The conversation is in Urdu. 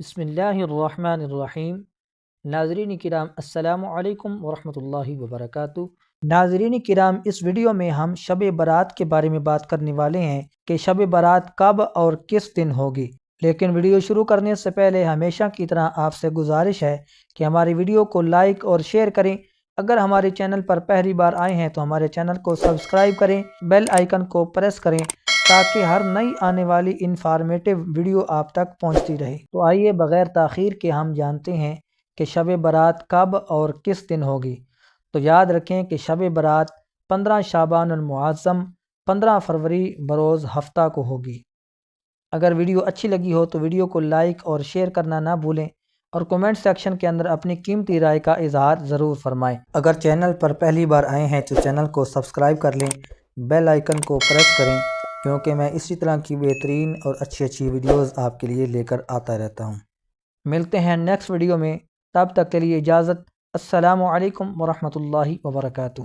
بسم اللہ الرحمن الرحیم۔ ناظرین کرام السلام علیکم ورحمۃ اللہ وبرکاتہ۔ ناظرین کرام، اس ویڈیو میں ہم شب برات کے بارے میں بات کرنے والے ہیں کہ شب برات کب اور کس دن ہوگی۔ لیکن ویڈیو شروع کرنے سے پہلے ہمیشہ کی طرح آپ سے گزارش ہے کہ ہماری ویڈیو کو لائک اور شیئر کریں۔ اگر ہمارے چینل پر پہلی بار آئے ہیں تو ہمارے چینل کو سبسکرائب کریں، بیل آئیکن کو پریس کریں تاکہ ہر نئی آنے والی انفارمیٹیو ویڈیو آپ تک پہنچتی رہے۔ تو آئیے بغیر تاخیر کے ہم جانتے ہیں کہ شب برات کب اور کس دن ہوگی۔ تو یاد رکھیں کہ شب برات 15 شعبان المعظم 15 فروری بروز ہفتہ کو ہوگی۔ اگر ویڈیو اچھی لگی ہو تو ویڈیو کو لائک اور شیئر کرنا نہ بھولیں اور کومنٹ سیکشن کے اندر اپنی قیمتی رائے کا اظہار ضرور فرمائیں۔ اگر چینل پر پہلی بار آئے ہیں تو چینل کو سبسکرائب کر لیں، بیل آئیکن کو پریس کریں، کیونکہ میں اسی طرح کی بہترین اور اچھی ویڈیوز آپ کے لیے لے کر آتا رہتا ہوں۔ ملتے ہیں نیکسٹ ویڈیو میں، تب تک کے لیے اجازت۔ السلام علیکم ورحمۃ اللہ وبرکاتہ۔